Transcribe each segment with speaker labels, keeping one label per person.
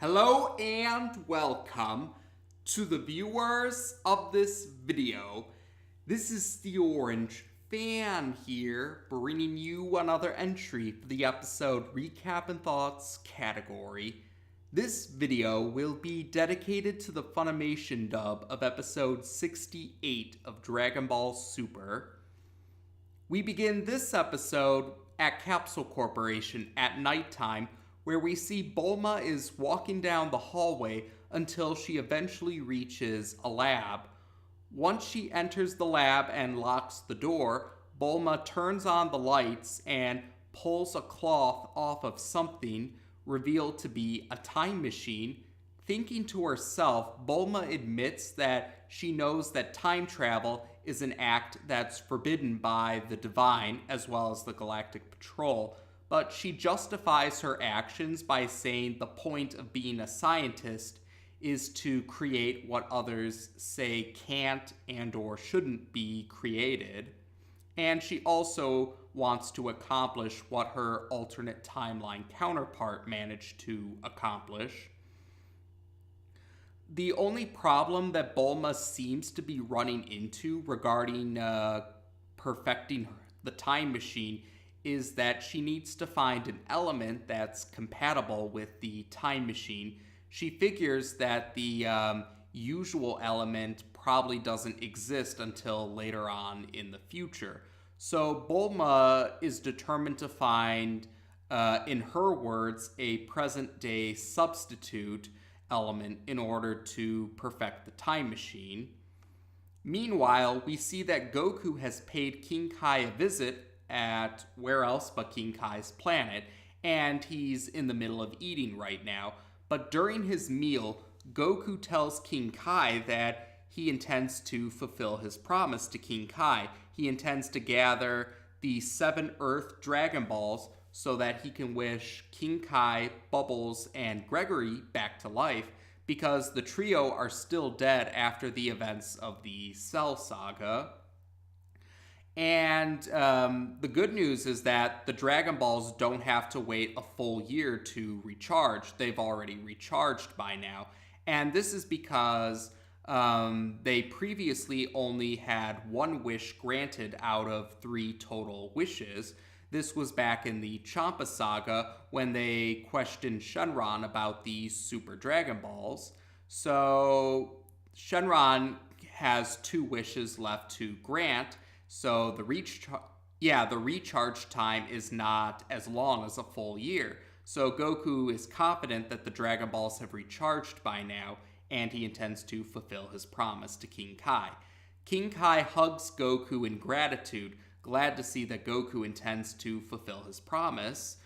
Speaker 1: Hello and welcome to the viewers of this video. This is the Orange Fan here, bringing you another entry for the episode Recap and Thoughts category. This video will be dedicated to the Funimation dub of episode 68 of Dragonball Super. We begin this episode at Capsule Corporation at nighttime, where we see Bulma is walking down the hallway until she eventually reaches a lab. Once she enters the lab and locks the door, Bulma turns on the lights and pulls a cloth off of something, revealed to be a time machine. Thinking to herself, Bulma admits that she knows that time travel is an act that's forbidden by the Divine as well as the Galactic Patrol, but she justifies her actions by saying the point of being a scientist is to create what others say can't and or shouldn't be created. And she also wants to accomplish what her alternate timeline counterpart managed to accomplish. The only problem that Bulma seems to be running into regarding perfecting the time machine is that she needs to find an element that's compatible with the time machine. She figures that the usual element probably doesn't exist until later on in the future. So Bulma is determined to find, in her words, a present-day substitute element in order to perfect the time machine. Meanwhile, we see that Goku has paid King Kai a visit at where else but King Kai's planet, and he's in the middle of eating right now. But during his meal, Goku tells King Kai that he intends to fulfill his promise to King Kai. He intends to gather the 7 Earth Dragon Balls so that he can wish King Kai, Bubbles, and Gregory back to life, because the trio are still dead after the events of the Cell Saga. And the good news is that the Dragon Balls don't have to wait a full year to recharge. They've already recharged by now. And this is because they previously only had 1 wish granted out of 3 total wishes. This was back in the Champa Saga when they questioned Shenron about the Super Dragon Balls. So Shenron has 2 wishes left to grant. So the recharge time is not as long as a full year. So Goku is confident that the Dragon Balls have recharged by now, and he intends to fulfill his promise to King Kai. King Kai hugs Goku in gratitude, glad to see that Goku intends to fulfill his promise.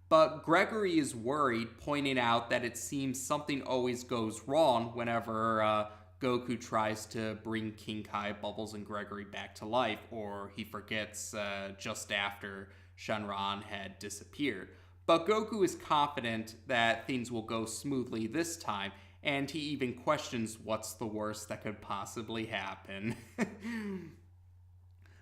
Speaker 1: But Gregory is worried, pointing out that it seems something always goes wrong whenever Goku tries to bring King Kai, Bubbles, and Gregory back to life, or he forgets just after Shenron had disappeared. But Goku is confident that things will go smoothly this time, and he even questions what's the worst that could possibly happen.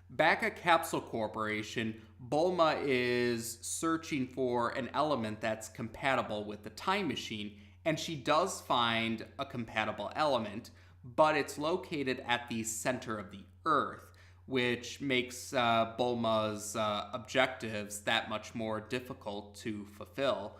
Speaker 1: Back at Capsule Corporation, Bulma is searching for an element that's compatible with the time machine, and she does find a compatible element, but it's located at the center of the Earth, which makes Bulma's objectives that much more difficult to fulfill.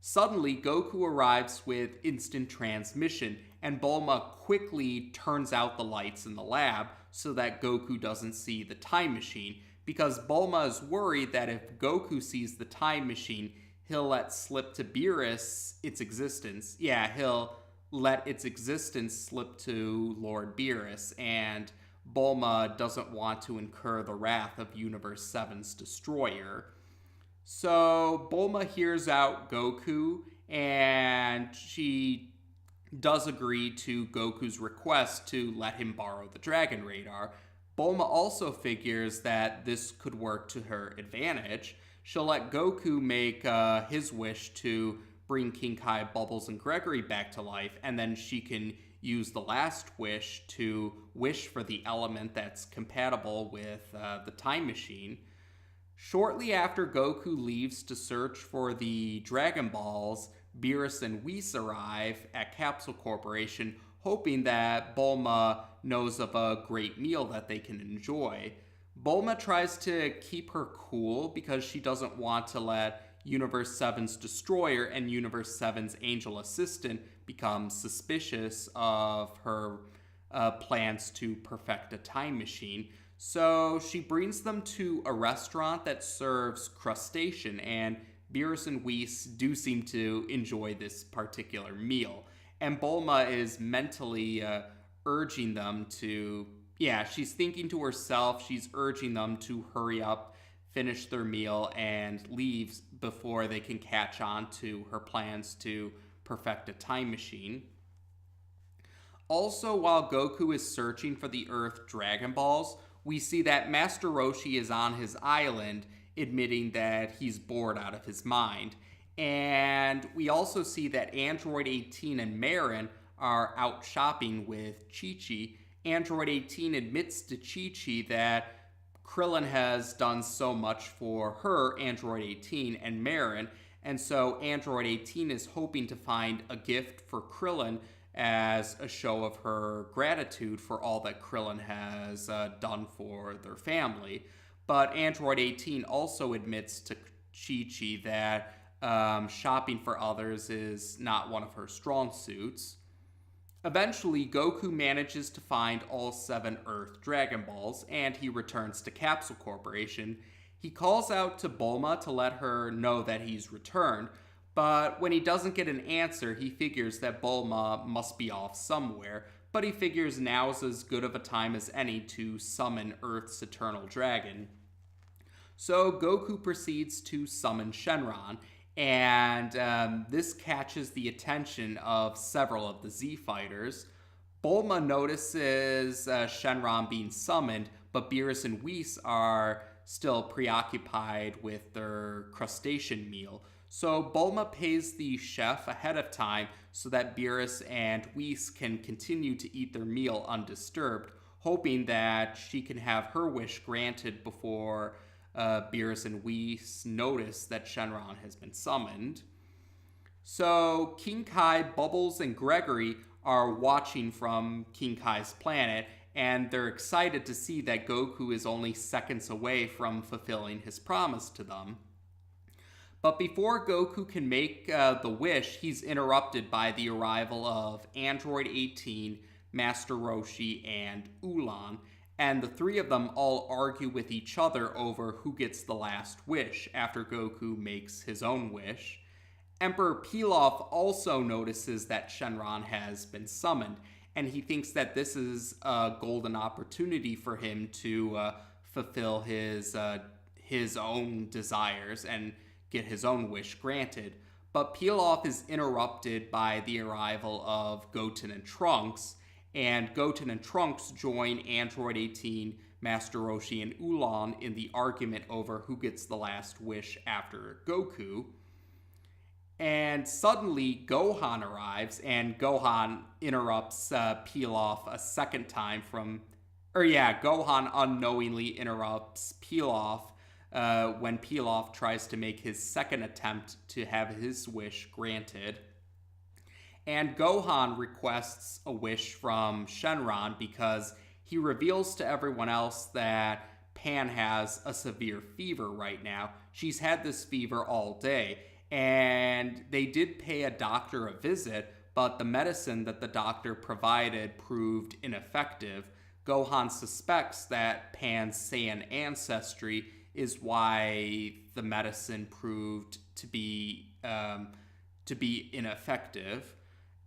Speaker 1: Suddenly, Goku arrives with instant transmission, and Bulma quickly turns out the lights in the lab so that Goku doesn't see the time machine, because Bulma is worried that if Goku sees the time machine, he'll let slip to Beerus its existence. Yeah, he'll let its existence slip to Lord Beerus, and Bulma doesn't want to incur the wrath of Universe 7's destroyer. So Bulma hears out Goku, and she does agree to Goku's request to let him borrow the Dragon Radar. Bulma also figures that this could work to her advantage. She'll let Goku make his wish to bring King Kai, Bubbles, and Gregory back to life, and then she can use the last wish to wish for the element that's compatible with the time machine. Shortly after Goku leaves to search for the Dragon Balls, Beerus and Whis arrive at Capsule Corporation, hoping that Bulma knows of a great meal that they can enjoy. Bulma tries to keep her cool because she doesn't want to let Universe 7's destroyer and Universe 7's angel assistant become suspicious of her plans to perfect a time machine. So she brings them to a restaurant that serves crustacean, and Beerus and Whis do seem to enjoy this particular meal. And Bulma is mentally urging them to, she's thinking to herself, she's urging them to hurry up, finish their meal, and leave before they can catch on to her plans to perfect a time machine. Also, while Goku is searching for the Earth Dragon Balls, we see that Master Roshi is on his island, admitting that he's bored out of his mind. And we also see that Android 18 and Marin are out shopping with Chi-Chi. Android 18 admits to Chi-Chi that Krillin has done so much for her, Android 18, and Marin, and so Android 18 is hoping to find a gift for Krillin as a show of her gratitude for all that Krillin has done for their family. But Android 18 also admits to Chi-Chi that shopping for others is not one of her strong suits. Eventually, Goku manages to find all 7 Earth Dragon Balls, and he returns to Capsule Corporation. He calls out to Bulma to let her know that he's returned, but when he doesn't get an answer, he figures that Bulma must be off somewhere, but he figures now's as good of a time as any to summon Earth's Eternal Dragon. So Goku proceeds to summon Shenron, and this catches the attention of several of the Z fighters. Bulma notices Shenron being summoned, but Beerus and Whis are still preoccupied with their crustacean meal. So Bulma pays the chef ahead of time so that Beerus and Whis can continue to eat their meal undisturbed, hoping that she can have her wish granted before Beerus and Whis notice that Shenron has been summoned. So King Kai, Bubbles, and Gregory are watching from King Kai's planet, and they're excited to see that Goku is only seconds away from fulfilling his promise to them. But before Goku can make the wish, he's interrupted by the arrival of Android 18, Master Roshi, and Ulan, and the 3 of them all argue with each other over who gets the last wish after Goku makes his own wish. Emperor Pilaf also notices that Shenron has been summoned, and he thinks that this is a golden opportunity for him to fulfill his own desires and get his own wish granted. But Pilaf is interrupted by the arrival of Goten and Trunks, and Goten and Trunks join Android 18, Master Roshi, and Ulan in the argument over who gets the last wish after Goku. And suddenly, Gohan arrives, and Gohan interrupts Pilaf a second time Gohan unknowingly interrupts Pilaf when Pilaf tries to make his second attempt to have his wish granted. And Gohan requests a wish from Shenron because he reveals to everyone else that Pan has a severe fever right now. She's had this fever all day, and they did pay a doctor a visit, but the medicine that the doctor provided proved ineffective. Gohan suspects that Pan's Saiyan ancestry is why the medicine proved to be ineffective.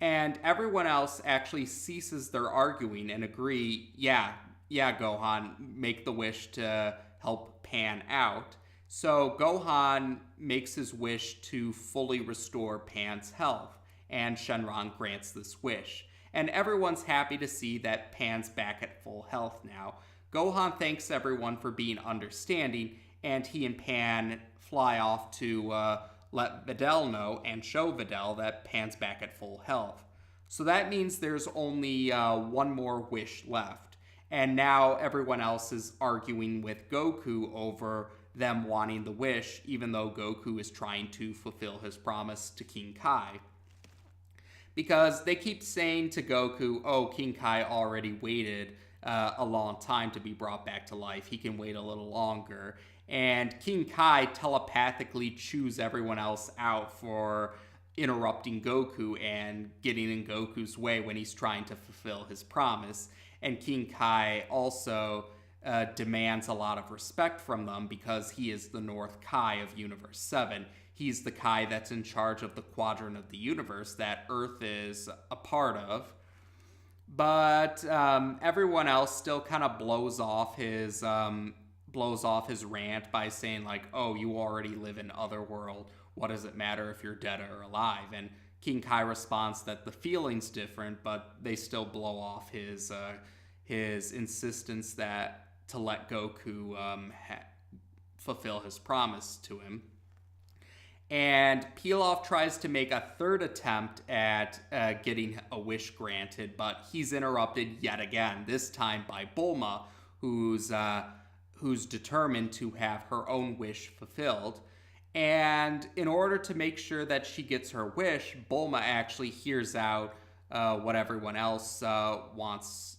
Speaker 1: And everyone else actually ceases their arguing and agree, yeah, Gohan, make the wish to help Pan out. So Gohan makes his wish to fully restore Pan's health, and Shenron grants this wish. And everyone's happy to see that Pan's back at full health now. Gohan thanks everyone for being understanding, and he and Pan fly off to let Videl know and show Videl that Pan's back at full health. So that means there's only one more wish left. And now everyone else is arguing with Goku over them wanting the wish, even though Goku is trying to fulfill his promise to King Kai. Because they keep saying to Goku, oh, King Kai already waited a long time to be brought back to life. He can wait a little longer. And King Kai telepathically chews everyone else out for interrupting Goku and getting in Goku's way when he's trying to fulfill his promise. And King Kai also demands a lot of respect from them because he is the North Kai of Universe 7. He's the Kai that's in charge of the quadrant of the universe that Earth is a part of. But everyone else still kind of blows off his rant by saying like, oh, you already live in Otherworld. What does it matter if you're dead or alive? And King Kai responds that the feeling's different, but they still blow off his insistence that to let Goku fulfill his promise to him. And Pilaf tries to make a third attempt at getting a wish granted, but he's interrupted yet again, this time by Bulma, who's determined to have her own wish fulfilled. And in order to make sure that she gets her wish, Bulma actually hears out what everyone else wants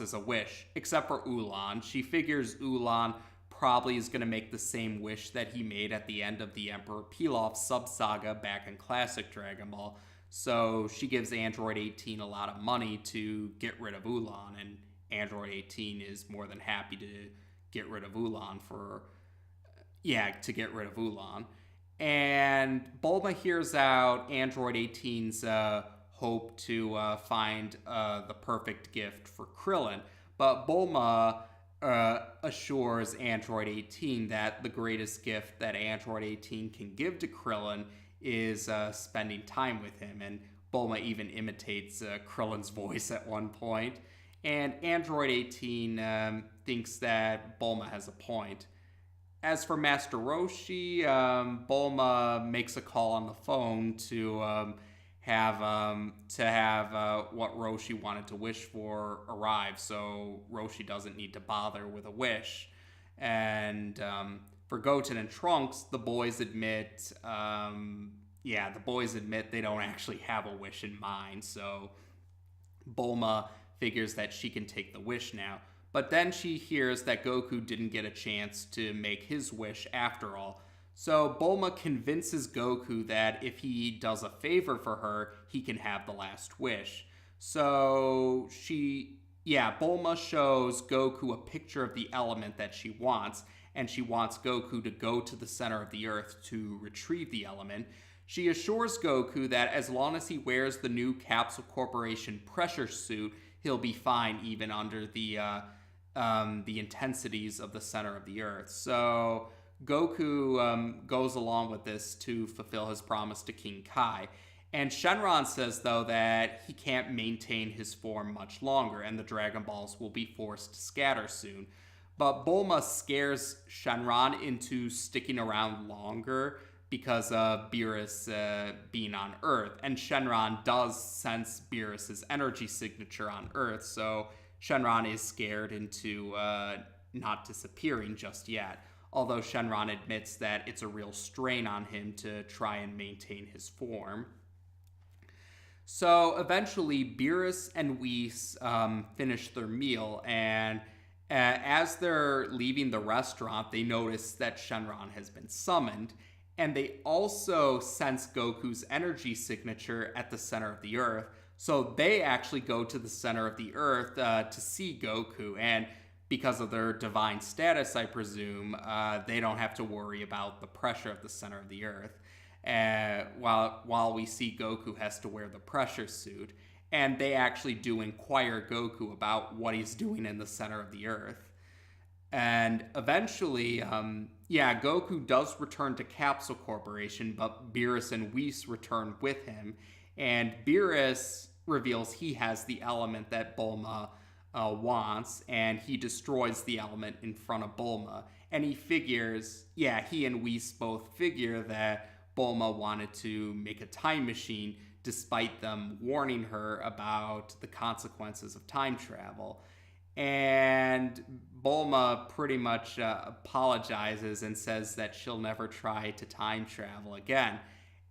Speaker 1: as a wish, except for Ulan. She figures Ulan probably is going to make the same wish that he made at the end of the Emperor Pilaf sub-saga back in Classic Dragon Ball. So she gives Android 18 a lot of money to get rid of Ulan, and Android 18 is more than happy to get rid of Ulan And Bulma hears out Android 18's hope to find the perfect gift for Krillin, but Bulma assures Android 18 that the greatest gift that Android 18 can give to Krillin is spending time with him, and Bulma even imitates Krillin's voice at one point. And Android 18 thinks that Bulma has a point. As for Master Roshi, Bulma makes a call on the phone to have what Roshi wanted to wish for arrive, so Roshi doesn't need to bother with a wish. And for Goten and Trunks, the boys admit they don't actually have a wish in mind, so Bulma figures that she can take the wish now. But then she hears that Goku didn't get a chance to make his wish after all. So Bulma convinces Goku that if he does a favor for her, he can have the last wish. So Bulma shows Goku a picture of the element that she wants, and she wants Goku to go to the center of the earth to retrieve the element. She assures Goku that as long as he wears the new Capsule Corporation pressure suit, he'll be fine even under the intensities of the center of the earth. So Goku goes along with this to fulfill his promise to King Kai. And Shenron says, though, that he can't maintain his form much longer, and the Dragon Balls will be forced to scatter soon. But Bulma scares Shenron into sticking around longer because of Beerus being on Earth. And Shenron does sense Beerus' energy signature on Earth, so Shenron is scared into not disappearing just yet. Although Shenron admits that it's a real strain on him to try and maintain his form. So eventually, Beerus and Whis finish their meal, and as they're leaving the restaurant, they notice that Shenron has been summoned, and they also sense Goku's energy signature at the center of the Earth. So they actually go to the center of the Earth to see Goku, and because of their divine status, I presume, they don't have to worry about the pressure of the center of the Earth. While we see Goku has to wear the pressure suit, and they actually do inquire Goku about what he's doing in the center of the Earth. And eventually, Goku does return to Capsule Corporation, but Beerus and Whis return with him, and Beerus reveals he has the element that Bulma wants, and he destroys the element in front of Bulma. And he figures, he and Whis both figure that Bulma wanted to make a time machine despite them warning her about the consequences of time travel. And Bulma pretty much apologizes and says that she'll never try to time travel again.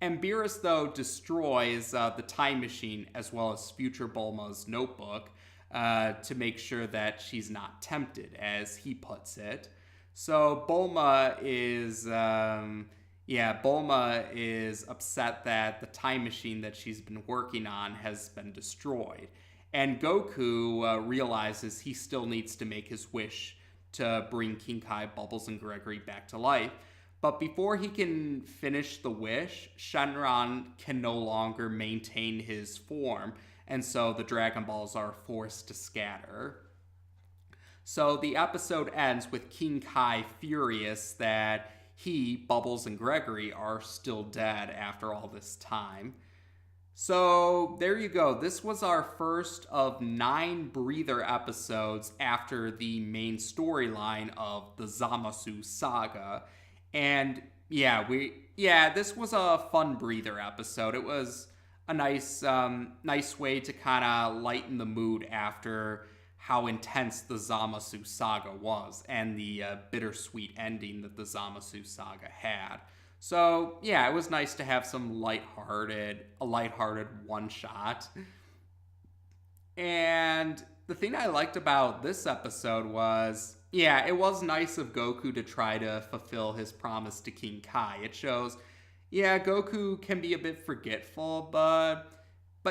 Speaker 1: And Beerus, though, destroys the time machine as well as future Bulma's notebook to make sure that she's not tempted, as he puts it. So Bulma is upset that the time machine that she's been working on has been destroyed. And Goku realizes he still needs to make his wish to bring King Kai, Bubbles, and Gregory back to life. But before he can finish the wish, Shenron can no longer maintain his form, and so the Dragon Balls are forced to scatter. So the episode ends with King Kai furious that he, Bubbles, and Gregory are still dead after all this time. So there you go. This was our first of 9 breather episodes after the main storyline of the Zamasu saga. And this was a fun breather episode. It was a nice way to kind of lighten the mood after how intense the Zamasu saga was and the bittersweet ending that the Zamasu saga had. So, yeah, it was nice to have a lighthearted one-shot. And the thing I liked about this episode was, it was nice of Goku to try to fulfill his promise to King Kai. It shows, Goku can be a bit forgetful, but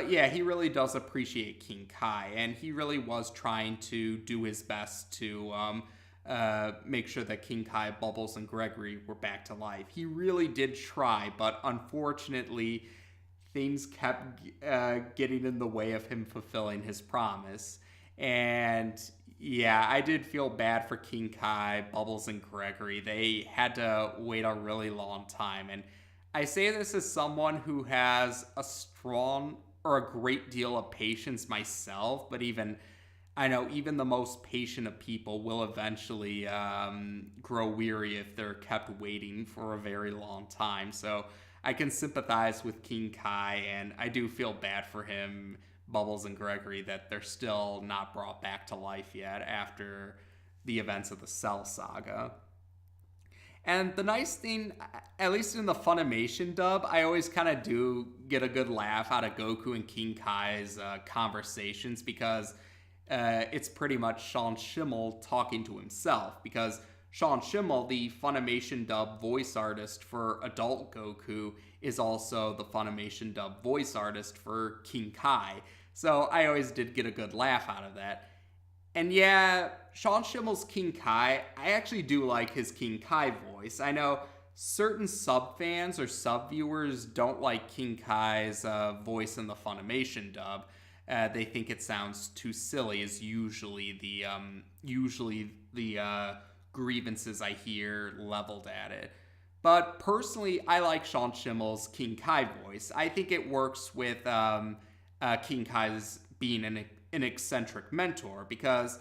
Speaker 1: he really does appreciate King Kai, and he really was trying to do his best to make sure that King Kai, Bubbles, and Gregory were back to life. He really did try, but unfortunately, things kept getting in the way of him fulfilling his promise. And I did feel bad for King Kai, Bubbles, and Gregory. They had to wait a really long time. And I say this as someone who has a great deal of patience myself, but I know even the most patient of people will eventually grow weary if they're kept waiting for a very long time. So I can sympathize with King Kai, and I do feel bad for him, Bubbles, and Gregory, that they're still not brought back to life yet after the events of the Cell Saga. And the nice thing, at least in the Funimation dub, I always kind of do get a good laugh out of Goku and King Kai's conversations, because it's pretty much Sean Schemmel talking to himself, because Sean Schemmel, the Funimation dub voice artist for adult Goku, is also the Funimation dub voice artist for King Kai. So I always did get a good laugh out of that. And Sean Schimmel's King Kai, I actually do like his King Kai voice. I know certain sub-fans or sub-viewers don't like King Kai's voice in the Funimation dub. They think it sounds too silly, is usually the grievances I hear leveled at it. But personally, I like Sean Schimmel's King Kai voice. I think it works with King Kai's being an eccentric mentor, because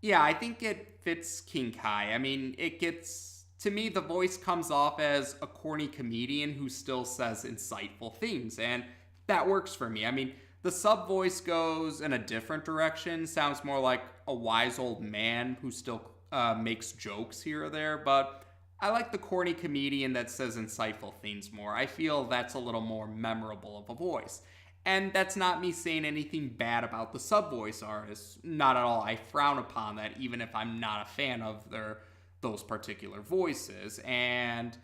Speaker 1: I think it fits King Kai. I mean, to me, the voice comes off as a corny comedian who still says insightful things, and that works for me. I mean, the sub voice goes in a different direction, sounds more like a wise old man who still makes jokes here or there, but I like the corny comedian that says insightful things more. I feel that's a little more memorable of a voice. And that's not me saying anything bad about the sub-voice artists. Not at all. I frown upon that, even if I'm not a fan of those particular voices. And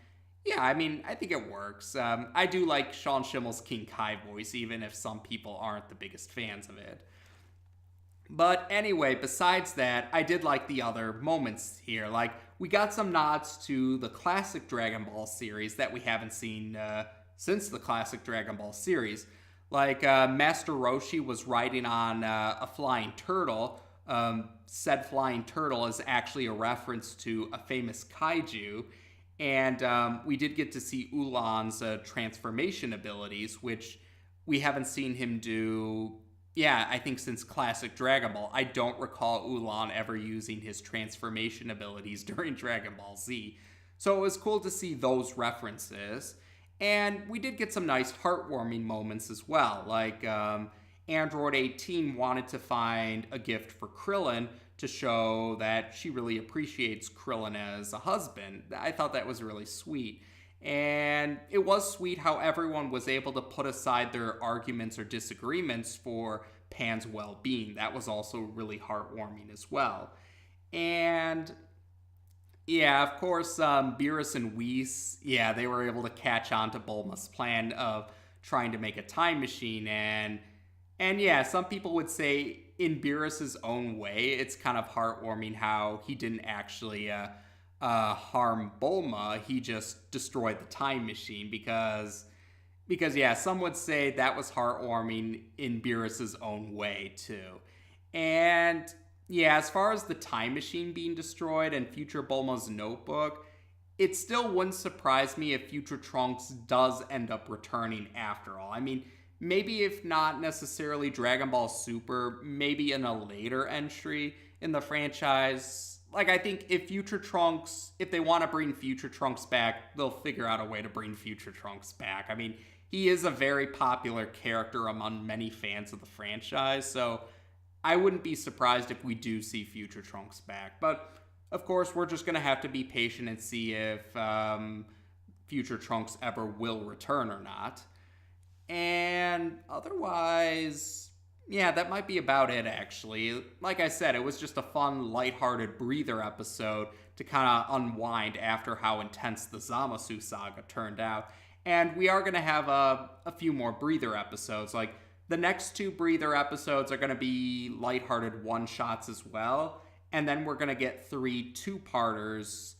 Speaker 1: I mean, I think it works. I do like Sean Schimmel's King Kai voice, even if some people aren't the biggest fans of it. But anyway, besides that, I did like the other moments here. Like, we got some nods to the classic Dragon Ball series that we haven't seen since the classic Dragon Ball series. Like, Master Roshi was riding on a flying turtle. Said flying turtle is actually a reference to a famous kaiju. And we did get to see Ulan's transformation abilities, which we haven't seen him do, I think since classic Dragon Ball. I don't recall Ulan ever using his transformation abilities during Dragon Ball Z. So it was cool to see those references. And we did get some nice heartwarming moments as well. Like, Android 18 wanted to find a gift for Krillin to show that she really appreciates Krillin as a husband. I thought that was really sweet. And it was sweet how everyone was able to put aside their arguments or disagreements for Pan's well-being. That was also really heartwarming as well. And yeah, of course, Beerus and Whis, yeah, they were able to catch on to Bulma's plan of trying to make a time machine. And yeah, some people would say in Beerus's own way, it's kind of heartwarming how he didn't actually harm Bulma. He just destroyed the time machine because yeah, some would say that was heartwarming in Beerus's own way too. And yeah, as far as the time machine being destroyed and future Bulma's notebook, it still wouldn't surprise me if future Trunks does end up returning after all. I mean, maybe if not necessarily Dragon Ball Super, maybe in a later entry in the franchise. Like, I think if future Trunks, if they want to bring future Trunks back, they'll figure out a way to bring future Trunks back. I mean, he is a very popular character among many fans of the franchise, so I wouldn't be surprised if we do see future Trunks back. But of course, we're just going to have to be patient and see if future Trunks ever will return or not. And otherwise, yeah, that might be about it, actually. Like I said, it was just a fun, lighthearted breather episode to kind of unwind after how intense the Zamasu saga turned out. And we are going to have a few more breather episodes. Like, the next 2 breather episodes are going to be lighthearted one-shots as well. And then we're going to get 3 two-parters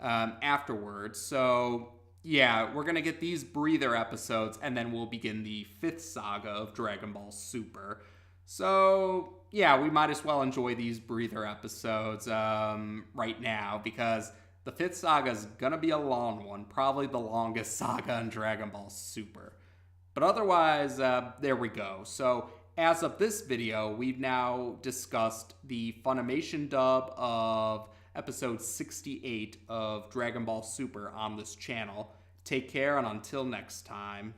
Speaker 1: afterwards. So yeah, we're going to get these breather episodes, and then we'll begin the 5th saga of Dragon Ball Super. So yeah, we might as well enjoy these breather episodes right now, because the 5th saga is going to be a long one, probably the longest saga in Dragon Ball Super. But otherwise, there we go. So as of this video, we've now discussed the Funimation dub of episode 68 of Dragon Ball Super on this channel. Take care, and until next time.